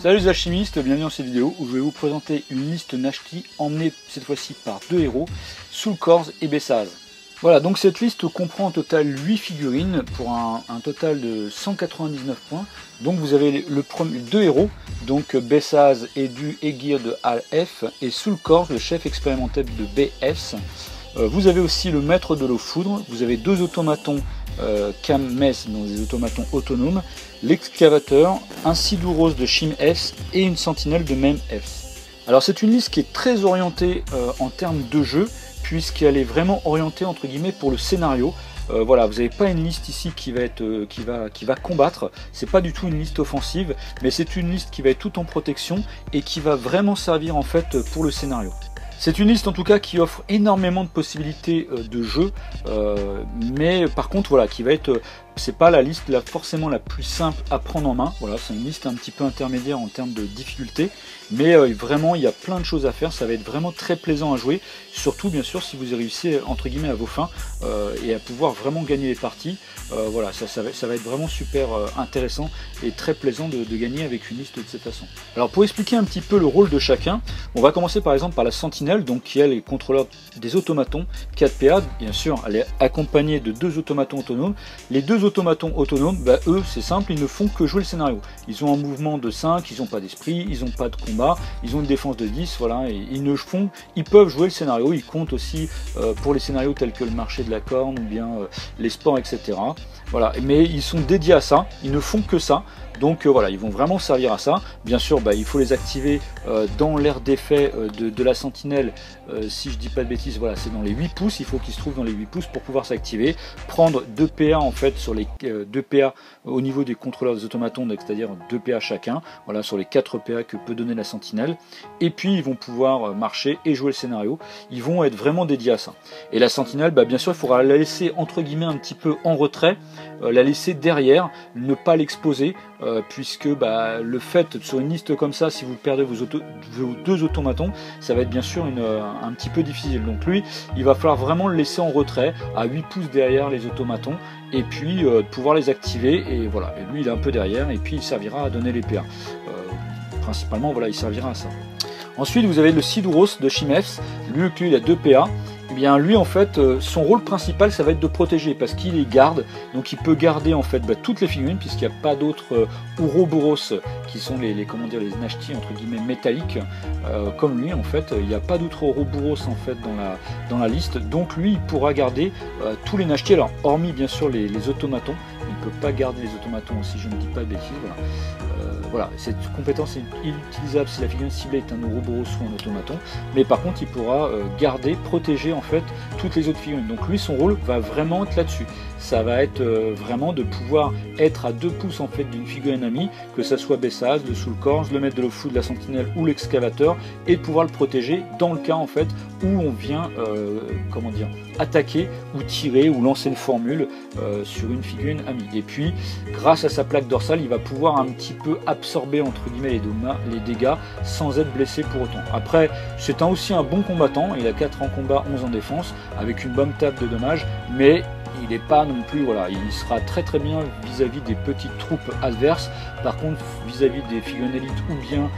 Salut les alchimistes, bienvenue dans cette vidéo où je vais vous présenter une liste Nashti emmenée cette fois-ci par deux héros, Soul Kors et Bessaz. Voilà, donc cette liste comprend en total 8 figurines pour un total de 199 points. Donc vous avez deux héros, donc Bessaz, Edu, Egir de AF et Soul Kors, le chef expérimental de BS. Vous avez aussi le maître de l'eau foudre, vous avez deux automatons Cam-Mes, donc des automatons autonomes, l'excavateur, un Sidouros de Shim-S et une sentinelle de Mem-S. Alors c'est une liste qui est très orientée en termes de jeu, puisqu'elle est vraiment orientée entre guillemets pour le scénario. Voilà, vous n'avez pas une liste ici qui va combattre, c'est pas du tout une liste offensive, mais c'est une liste qui va être tout en protection et qui va vraiment servir en fait pour le scénario. C'est une liste en tout cas qui offre énormément de possibilités de jeu, mais par contre voilà, qui va être, c'est pas la liste forcément la plus simple à prendre en main. Voilà, c'est une liste un petit peu intermédiaire en termes de difficulté, mais vraiment il y a plein de choses à faire, ça va être vraiment très plaisant à jouer, surtout bien sûr si vous réussissez entre guillemets à vos fins et à pouvoir vraiment gagner les parties. Voilà, ça va être vraiment super intéressant et très plaisant de gagner avec une liste de cette façon. Alors pour expliquer un petit peu le rôle de chacun, on va commencer par exemple par la sentinelle, donc qui elle est contrôleur des automatons 4 PA. Bien sûr elle est accompagnée de deux automatons autonomes. Les deux automatons autonomes, bah, eux c'est simple, ils ne font que jouer le scénario. Ils ont un mouvement de 5, ils n'ont pas d'esprit, ils n'ont pas de combat, ils ont une défense de 10, voilà, et ils peuvent jouer le scénario. Ils comptent aussi pour les scénarios tels que le marché de la corne ou bien les sports, etc. Voilà, mais ils sont dédiés à ça, ils ne font que ça. Donc voilà, ils vont vraiment servir à ça. Bien sûr, bah, il faut les activer dans l'aire d'effet de la sentinelle. Si je dis pas de bêtises, voilà, c'est dans les 8 pouces. Il faut qu'ils se trouvent dans les 8 pouces pour pouvoir s'activer. Prendre 2 PA en fait sur les 2 PA au niveau des contrôleurs des automatons, c'est-à-dire 2 PA chacun. Voilà, sur les 4 PA que peut donner la sentinelle. Et puis ils vont pouvoir marcher et jouer le scénario. Ils vont être vraiment dédiés à ça. Et la sentinelle, bah, bien sûr, il faudra la laisser entre guillemets un petit peu en retrait, la laisser derrière, ne pas l'exposer. Puisque bah, le fait sur une liste comme ça, si vous perdez vos deux automatons, ça va être bien sûr un petit peu difficile. Donc lui, il va falloir vraiment le laisser en retrait, à 8 pouces derrière les automatons, et puis pouvoir les activer. Et voilà, et lui il est un peu derrière, et puis il servira à donner les PA. Principalement, voilà, il servira à ça. Ensuite, vous avez le Sidouros de Shim-S, lui il a 2 PA. Eh bien lui en fait son rôle principal ça va être de protéger parce qu'il les garde, donc il peut garder en fait toutes les figurines puisqu'il n'y a pas d'autres Ouroboros qui sont les Nashti entre guillemets métalliques comme lui en fait, il n'y a pas d'autres Ouroboros en fait dans la liste, donc lui il pourra garder tous les Nashti, alors hormis bien sûr les automatons, il ne peut pas garder les automatons si je ne dis pas de bêtises, voilà. Voilà, cette compétence est inutilisable si la figurine ciblée est un Ouroboros ou un automaton, mais par contre il pourra garder, protéger en fait toutes les autres figurines. Donc lui son rôle va vraiment être là-dessus. Ça va être vraiment de pouvoir être à 2 pouces en fait d'une figurine amie, que ça soit Bessaz, le Soul Kors, le maître de l'eau foudre, la sentinelle ou l'excavateur, et de pouvoir le protéger dans le cas en fait où on vient comment dire, attaquer ou tirer ou lancer une formule sur une figurine amie. Et puis grâce à sa plaque dorsale, il va pouvoir un petit peu absorber entre guillemets les dégâts sans être blessé pour autant. Après c'est aussi un bon combattant, il a 4 en combat, 11 en défense, avec une bonne table de dommages, mais il n'est pas non plus, voilà, il sera très très bien vis-à-vis des petites troupes adverses. Par contre vis-à-vis des figurines élites ou bien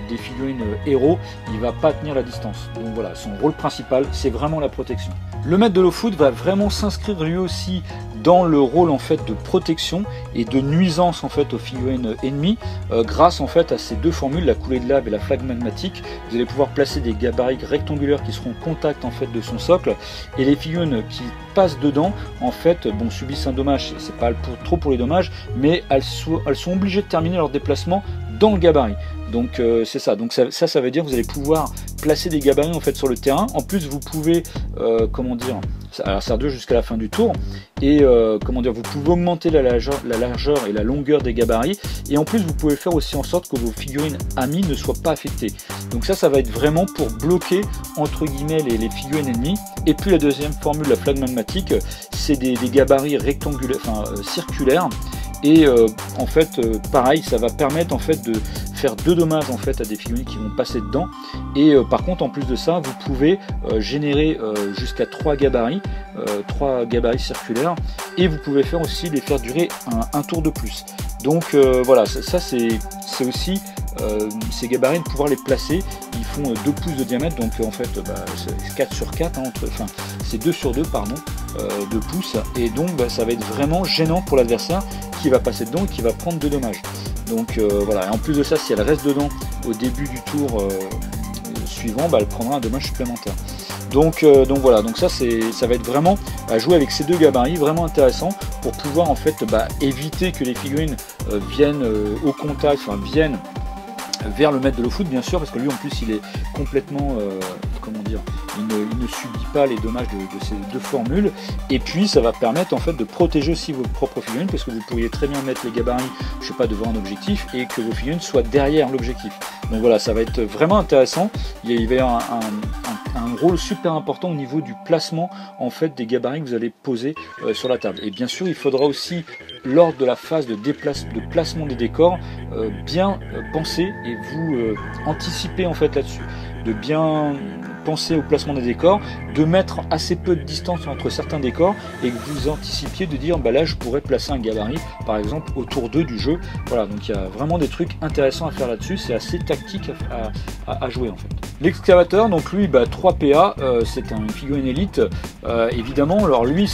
des figurines héros, il va pas tenir la distance. Donc voilà, son rôle principal c'est vraiment la protection. Le maître de l'eau foudre va vraiment s'inscrire lui aussi dans le rôle en fait de protection et de nuisance en fait aux figurines ennemies grâce en fait à ces deux formules, la coulée de lave et la flaque magmatique. Vous allez pouvoir placer des gabarits rectangulaires qui seront en contact en fait de son socle, et les figurines qui passent dedans en fait bon, subissent un dommage, c'est pas trop pour les dommages, mais elles sont obligées de terminer leur déplacement dans le gabarit. Donc c'est ça, donc ça veut dire que vous allez pouvoir placer des gabarits en fait sur le terrain. En plus vous pouvez comment dire, alors ça dure jusqu'à la fin du tour, et comment dire, vous pouvez augmenter la largeur et la longueur des gabarits, et en plus vous pouvez faire aussi en sorte que vos figurines amies ne soient pas affectées. Donc ça va être vraiment pour bloquer entre guillemets les figurines ennemies. Et puis la deuxième formule, la flaque magmatique, c'est des gabarits rectangulaires, enfin circulaires. Et en fait pareil, ça va permettre en fait de faire 2 dommages en fait à des figurines qui vont passer dedans. Et par contre en plus de ça, vous pouvez générer jusqu'à 3 gabarits circulaires, et vous pouvez faire aussi les faire durer un tour de plus. Donc voilà, ça c'est c'est aussi ces gabarits de pouvoir les placer. Ils font 2 pouces de diamètre, donc en fait c'est 4 sur 4, hein, enfin c'est 2 sur 2 pardon, 2 pouces, et donc ça va être vraiment gênant pour l'adversaire qui va passer dedans et qui va prendre de dommages. Donc voilà, et en plus de ça, si elle reste dedans au début du tour suivant, elle prendra un dommage supplémentaire. Donc voilà, donc ça va être vraiment à jouer avec ces 2 gabarits, vraiment intéressant pour pouvoir en fait éviter que les figurines viennent au contact, enfin viennent vers le maître de l'eau-foot, bien sûr, parce que lui en plus il est complètement, comment dire, il ne subit pas les dommages de ces 2 formules, et puis ça va permettre en fait de protéger aussi vos propres figurines, parce que vous pourriez très bien mettre les gabarits, je sais pas, devant un objectif, et que vos figurines soient derrière l'objectif. Donc voilà, ça va être vraiment intéressant. Il va y avoir un rôle super important au niveau du placement en fait des gabarits que vous allez poser sur la table. Et bien sûr, il faudra aussi, lors de la phase de placement des décors, bien penser et vous anticiper en fait là-dessus, de bien penser au placement des décors, de mettre assez peu de distance entre certains décors et que vous anticipiez de dire là je pourrais placer un gabarit par exemple au tour 2 du jeu. Voilà, donc il y a vraiment des trucs intéressants à faire là-dessus, c'est assez tactique à jouer en fait. L'excavateur, donc lui 3 PA, c'est une figurine élite, évidemment. Alors lui,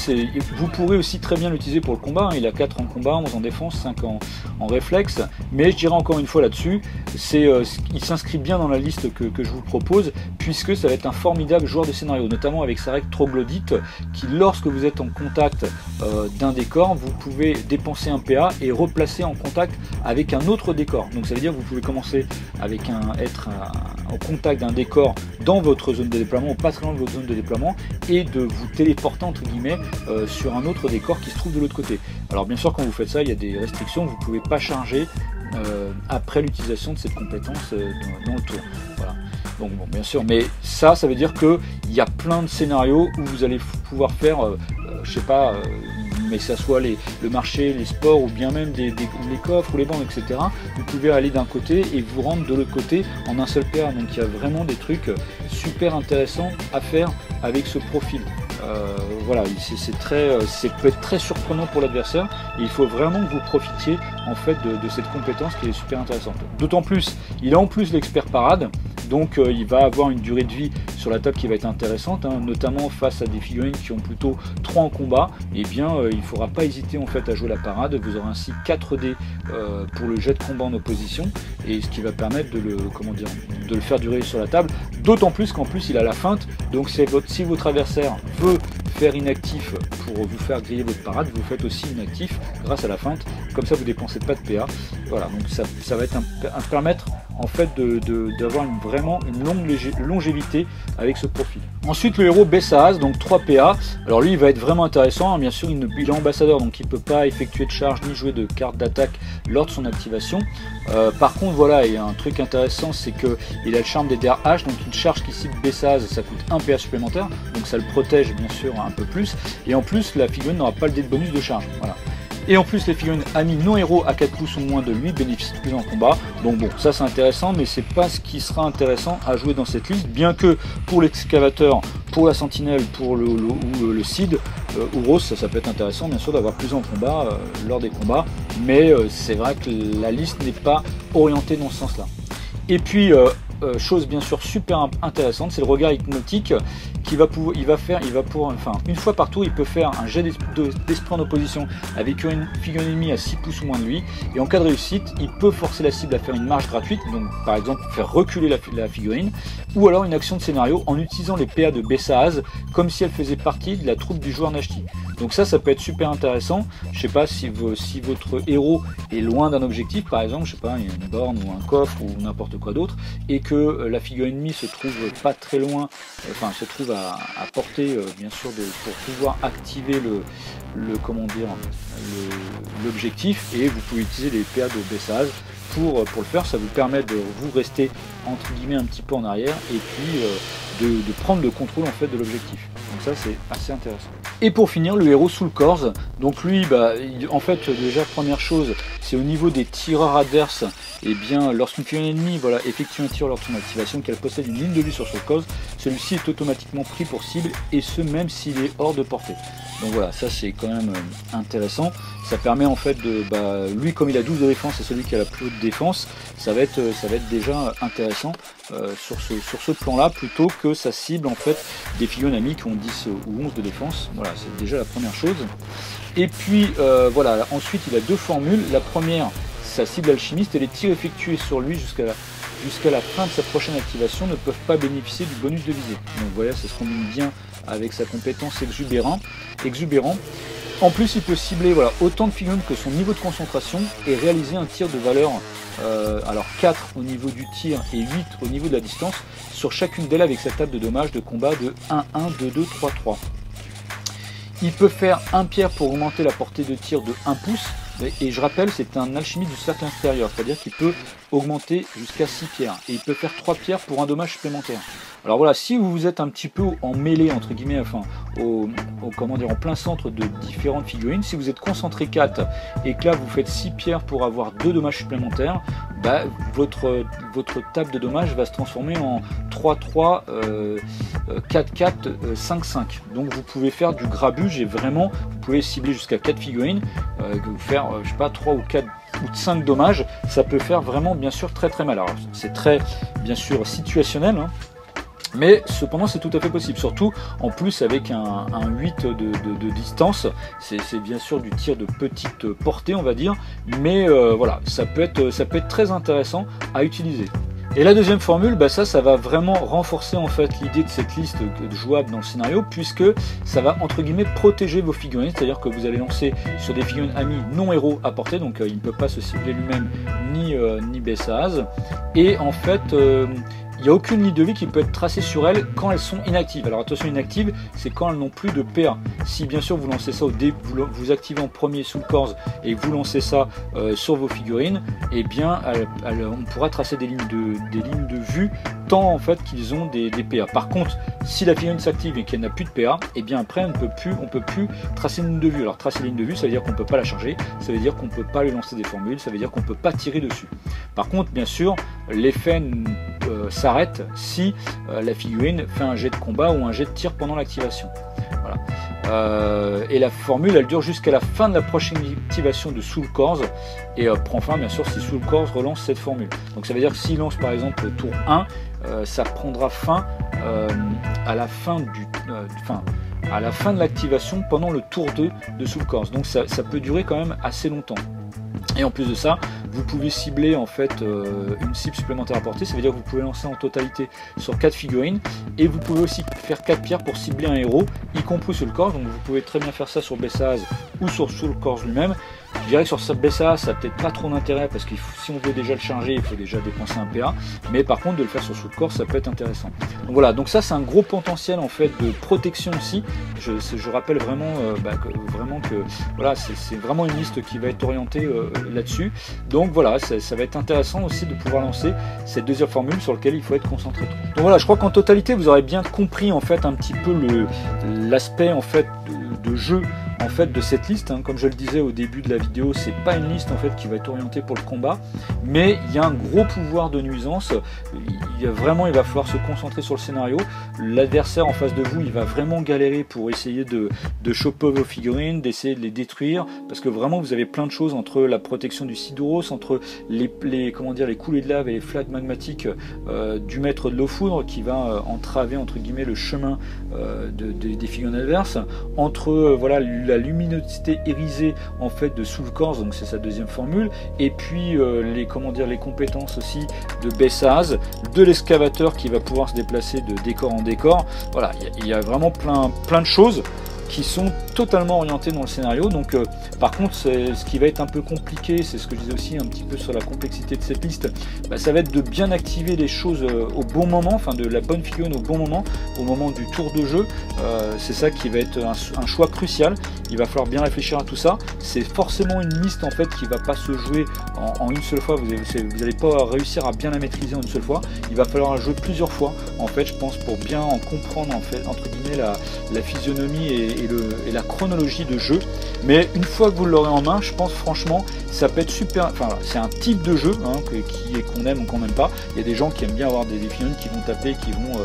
vous pourrez aussi très bien l'utiliser pour le combat, hein. Il a 4 en combat, 11 en défense, 5 en réflexe, mais je dirais encore une fois là-dessus, il s'inscrit bien dans la liste que je vous propose, puisque ça va être un formidable joueur de scénario, notamment avec sa règle troglodyte, qui lorsque vous êtes en contact d'un décor, vous pouvez dépenser un PA et replacer en contact avec un autre décor. Donc ça veut dire que vous pouvez commencer avec être en contact d'un décor dans votre zone de déploiement, ou pas très loin de votre zone de déploiement, et de vous téléporter entre guillemets sur un autre décor qui se trouve de l'autre côté. Alors bien sûr, quand vous faites ça, il y a des restrictions, vous ne pouvez pas charger après l'utilisation de cette compétence dans le tour. Voilà. Donc bon, bien sûr, mais ça veut dire que il y a plein de scénarios où vous allez pouvoir faire, je sais pas, mais que ça soit le marché, les sports, ou bien même les coffres ou les banques, etc. Vous pouvez aller d'un côté et vous rendre de l'autre côté en un seul PA. Donc il y a vraiment des trucs super intéressants à faire avec ce profil. Voilà, ça peut être très surprenant pour l'adversaire, et il faut vraiment que vous profitiez en fait de cette compétence qui est super intéressante. D'autant plus, il a en plus l'expert parade, donc il va avoir une durée de vie sur la table qui va être intéressante, hein, notamment face à des figurines qui ont plutôt 3 en combat. Et bien il ne faudra pas hésiter en fait à jouer la parade. Vous aurez ainsi 4 dés pour le jet de combat en opposition, et ce qui va permettre de le faire durer sur la table, d'autant plus qu'en plus il a la feinte. Donc si votre adversaire veut faire inactif pour vous faire griller votre parade, vous faites aussi inactif grâce à la feinte, comme ça vous dépensez pas de PA. Voilà, donc ça va être permettre en fait d'avoir vraiment une longue longévité avec ce profil. Ensuite, le héros Bessaaz, donc 3 PA. Alors lui, il va être vraiment intéressant, hein. Bien sûr il est ambassadeur, donc il ne peut pas effectuer de charge ni jouer de carte d'attaque lors de son activation. Par contre, voilà, il y a un truc intéressant, c'est qu'il a le charme des DRH, donc une charge qui cible Bessaaz, ça coûte 1 PA supplémentaire, donc ça le protège bien sûr un peu plus, et en plus la figurine n'aura pas le dé de bonus de charge. Voilà. Et en plus, les figurines amis non héros à 4 pouces ou moins de lui bénéficient de plus en combat. Donc bon, ça c'est intéressant, mais c'est pas ce qui sera intéressant à jouer dans cette liste. Bien que pour l'excavateur, pour la sentinelle, pour le Cid, Ouros, ça peut être intéressant bien sûr d'avoir plus en combat lors des combats. Mais c'est vrai que la liste n'est pas orientée dans ce sens-là. Et puis, chose bien sûr super intéressante, c'est le regard hypnotique qui enfin, une fois par tour, il peut faire un jet d'esprit en opposition avec une figurine ennemie à 6 pouces ou moins de lui, et en cas de réussite, il peut forcer la cible à faire une marche gratuite, donc par exemple faire reculer la figurine, ou alors une action de scénario en utilisant les PA de Bessaaz comme si elle faisait partie de la troupe du joueur Nashti. Donc ça peut être super intéressant. Je sais pas si votre héros est loin d'un objectif, par exemple, je sais pas, il y a une borne ou un coffre ou n'importe quoi d'autre, et que la figure ennemie se trouve pas très loin, enfin se trouve à portée bien sûr pour pouvoir activer l'objectif, et vous pouvez utiliser les PA de Bessaaz pour le faire. Ça vous permet de vous rester entre guillemets un petit peu en arrière, et puis de prendre le contrôle en fait de l'objectif. Donc ça c'est assez intéressant. Et pour finir, le héros Soul Corps. Donc lui, en fait déjà première chose, c'est au niveau des tireurs adverses, et bien lorsqu'une figurine ennemie effectue un tir lors de son activation, qu'elle possède une ligne de vue sur Soul Corps, celui-ci est automatiquement pris pour cible, et ce même s'il est hors de portée. Donc voilà, ça c'est quand même intéressant. Ça permet en fait de, lui comme il a 12 de défense et celui qui a la plus haute défense, ça va être déjà intéressant sur ce plan-là, plutôt que ça cible en fait des figurines amies qui ont 10 ou 11 de défense. Voilà, c'est déjà la première chose. Et puis voilà, ensuite il a deux formules. La première, sa cible alchimiste, et les tirs effectués sur lui jusqu'à la fin de sa prochaine activation ne peuvent pas bénéficier du bonus de visée. Donc voilà, ça se combine bien avec sa compétence exubérant. En plus, il peut cibler autant de figurines que son niveau de concentration et réaliser un tir de valeur, alors 4 au niveau du tir et 8 au niveau de la distance, sur chacune d'elles avec sa table de dommages de combat de 1-1, 2-2, 3-3. Il peut faire un pierre pour augmenter la portée de tir de 1 pouce, et je rappelle, c'est un alchimiste du cercle inférieur, c'est-à-dire qu'il peut augmenter jusqu'à 6 pierres, et il peut faire 3 pierres pour un dommage supplémentaire. Alors voilà, si vous êtes un petit peu en mêlée, entre guillemets, enfin, en plein centre de différentes figurines, si vous êtes concentré 4 et que là vous faites 6 pierres pour avoir 2 dommages supplémentaires, votre table de dommages va se transformer en 3-3, 4-4, 5-5. Donc vous pouvez faire du grabuge, et vraiment, vous pouvez cibler jusqu'à 4 figurines, vous faire, je sais pas, 3 ou 4 ou 5 dommages, ça peut faire vraiment, bien sûr, très très mal. Alors c'est très, bien sûr, situationnel, hein. Mais cependant c'est tout à fait possible, surtout en plus avec un 8 de distance. C'est bien sûr du tir de petite portée, on va dire, mais voilà, ça peut être très intéressant à utiliser. Et la deuxième formule, ça va vraiment renforcer en fait l'idée de cette liste jouable dans le scénario, puisque ça va entre guillemets protéger vos figurines, c'est-à-dire que vous allez lancer sur des figurines amies non héros à portée, donc il ne peut pas se cibler lui-même ni Bessaz, et en fait il n'y a aucune ligne de vie qui peut être tracée sur elles quand elles sont inactives. Alors attention, inactives, c'est quand elles n'ont plus de PA. Si bien sûr vous lancez ça au début, vous activez en premier sous le corps et vous lancez ça sur vos figurines, et bien on pourra tracer des lignes de vue tant en fait qu'ils ont des PA. Par contre, si la figurine s'active et qu'elle n'a plus de PA, et bien après on ne peut plus tracer une ligne de vue. Alors tracer une ligne de vue, ça veut dire qu'on ne peut pas la charger, ça veut dire qu'on ne peut pas lui lancer des formules, ça veut dire qu'on ne peut pas tirer dessus. Par contre, bien sûr, l'effet s'arrête si la figurine fait un jet de combat ou un jet de tir pendant l'activation. Voilà. Et la formule, elle dure jusqu'à la fin de la prochaine activation de Soul Corps, et prend fin bien sûr si Soul Corps relance cette formule. Donc ça veut dire que s'il lance par exemple le tour 1, ça prendra fin à la fin de l'activation pendant le tour 2 de Soul Corps. Donc ça peut durer quand même assez longtemps. Et en plus de ça, vous pouvez cibler en fait une cible supplémentaire à portée, ça veut dire que vous pouvez lancer en totalité sur 4 figurines, et vous pouvez aussi faire 4 pierres pour cibler un héros, y compris sur le corps. Donc vous pouvez très bien faire ça sur Bessaz ou sur le corps lui-même. Je dirais que sur Bessaz, ça n'a peut-être pas trop d'intérêt, parce que si on veut déjà le charger, il faut déjà dépenser un PA, mais par contre de le faire sur le corps, ça peut être intéressant. Donc voilà, donc ça c'est un gros potentiel en fait de protection aussi. Je rappelle vraiment, que voilà, c'est vraiment une liste qui va être orientée là-dessus. Donc voilà, ça va être intéressant aussi de pouvoir lancer cette deuxième formule sur laquelle il faut être concentré. Donc voilà, je crois qu'en totalité vous aurez bien compris en fait un petit peu l'aspect en fait de jeu en fait de cette liste, hein. Comme je le disais au début de la vidéo, c'est pas une liste en fait qui va être orientée pour le combat, mais il y a un gros pouvoir de nuisance. Il va falloir se concentrer sur le scénario. L'adversaire en face de vous, il va vraiment galérer pour essayer de choper vos figurines, d'essayer de les détruire, parce que vraiment vous avez plein de choses entre la protection du Siduros, entre les coulées de lave et les flaques magmatiques du maître de l'eau foudre qui va entraver entre guillemets le chemin des figurines adverses, entre la luminosité irisée en fait de Soul Corps, donc c'est sa deuxième formule, et puis les compétences aussi de Bessaz, de l'excavateur qui va pouvoir se déplacer de décor en décor. Voilà, il y a vraiment plein de choses qui sont totalement orientés dans le scénario. Donc par contre ce qui va être un peu compliqué, c'est ce que je disais aussi un petit peu sur la complexité de cette liste, ça va être de bien activer les choses au bon moment, enfin de la bonne figurine au bon moment, au moment du tour de jeu. C'est ça qui va être un choix crucial. Il va falloir bien réfléchir à tout ça. C'est forcément une liste en fait qui va pas se jouer en une seule fois. Vous n'allez pas réussir à bien la maîtriser en une seule fois. Il va falloir la jouer plusieurs fois en fait, je pense, pour bien en comprendre en fait entre guillemets la physionomie et la la chronologie de jeu. Mais une fois que vous l'aurez en main, je pense franchement, ça peut être super. Enfin, c'est un type de jeu hein, qu'on aime ou qu'on n'aime pas. Il y a des gens qui aiment bien avoir des figurines qui vont taper, qui vont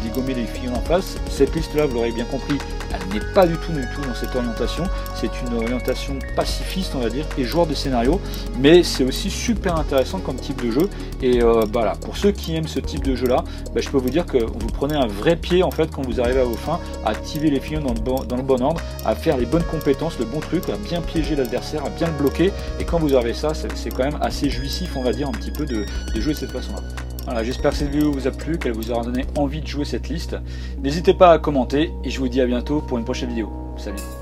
dégommer les figurines en face. Cette liste-là, vous l'aurez bien compris, elle n'est pas du tout dans cette orientation. C'est une orientation pacifiste, on va dire, et joueur de scénario. Mais c'est aussi super intéressant comme type de jeu. Et voilà, pour ceux qui aiment ce type de jeu-là, je peux vous dire que vous prenez un vrai pied en fait quand vous arrivez à vos fins, à activer les figurines dans le bon ordre, à faire les bonnes compétences, le bon truc, à bien piéger l'adversaire, à bien le bloquer. Et quand vous avez ça, c'est quand même assez jouissif, on va dire, un petit peu de jouer de cette façon-là. Voilà, j'espère que cette vidéo vous a plu, qu'elle vous aura donné envie de jouer cette liste. N'hésitez pas à commenter et je vous dis à bientôt pour une prochaine vidéo. Salut!